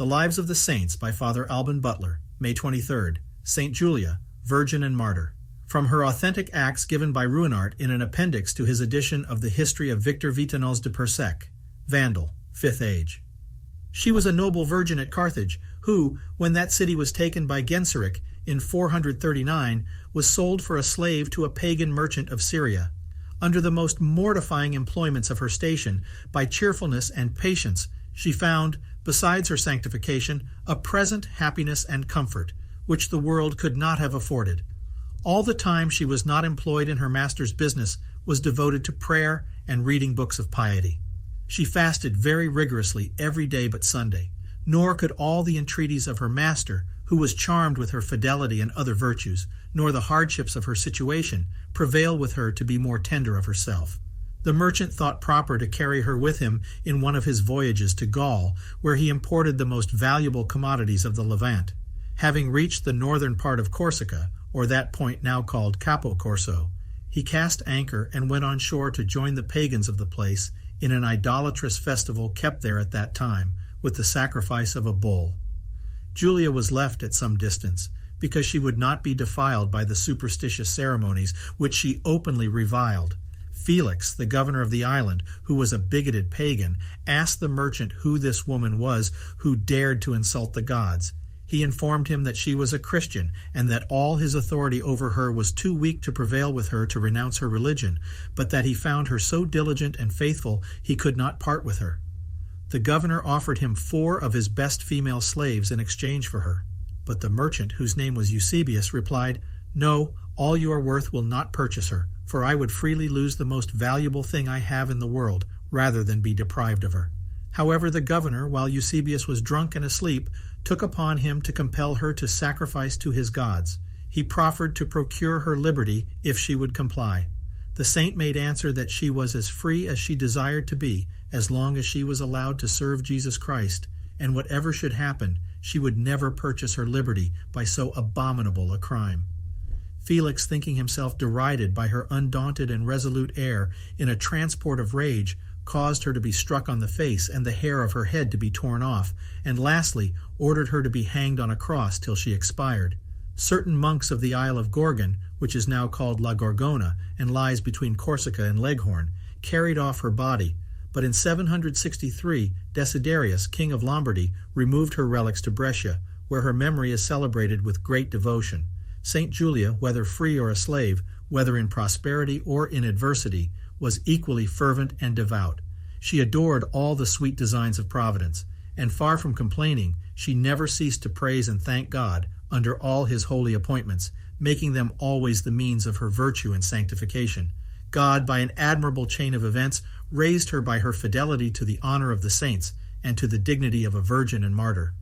The Lives of the Saints by Father Alban Butler, May 23rd, Saint Julia, Virgin and Martyr. From her authentic acts given by Ruinart in an appendix to his edition of the History of Victor Vitanals de Persec, Vandal, 5th Age. She was a noble virgin at Carthage, who, when that city was taken by Genseric in 439, was sold for a slave to a pagan merchant of Syria. Under the most mortifying employments of her station, by cheerfulness and patience, she found, besides her sanctification, a present happiness and comfort, which the world could not have afforded. All the time she was not employed in her master's business was devoted to prayer and reading books of piety. She fasted very rigorously every day but Sunday, nor could all the entreaties of her master, who was charmed with her fidelity and other virtues, nor the hardships of her situation, prevail with her to be more tender of herself. The merchant thought proper to carry her with him in one of his voyages to Gaul, where he imported the most valuable commodities of the Levant. Having reached the northern part of Corsica, or that point now called Capo Corso, he cast anchor and went on shore to join the pagans of the place in an idolatrous festival kept there at that time, with the sacrifice of a bull. Julia was left at some distance, because she would not be defiled by the superstitious ceremonies which she openly reviled. Felix, the governor of the island, who was a bigoted pagan, asked the merchant who this woman was who dared to insult the gods. He informed him that she was a Christian, and that all his authority over her was too weak to prevail with her to renounce her religion, but that he found her so diligent and faithful he could not part with her. The governor offered him 4 of his best female slaves in exchange for her. But the merchant, whose name was Eusebius, replied, "No, all you are worth will not purchase her, for I would freely lose the most valuable thing I have in the world, rather than be deprived of her." However, the governor, while Eusebius was drunk and asleep, took upon him to compel her to sacrifice to his gods. He proffered to procure her liberty if she would comply. The saint made answer that she was as free as she desired to be, as long as she was allowed to serve Jesus Christ, and whatever should happen, she would never purchase her liberty by so abominable a crime. Felix, thinking himself derided by her undaunted and resolute air, in a transport of rage, caused her to be struck on the face and the hair of her head to be torn off, and lastly ordered her to be hanged on a cross till she expired. Certain monks of the Isle of Gorgon, which is now called La Gorgona and lies between Corsica and Leghorn, carried off her body, but in 763 Desiderius, king of Lombardy, removed her relics to Brescia, where her memory is celebrated with great devotion. Saint Julia, whether free or a slave, whether in prosperity or in adversity, was equally fervent and devout. She adored all the sweet designs of Providence, and far from complaining, she never ceased to praise and thank God under all his holy appointments, making them always the means of her virtue and sanctification. God, by an admirable chain of events, raised her by her fidelity to the honor of the saints and to the dignity of a virgin and martyr.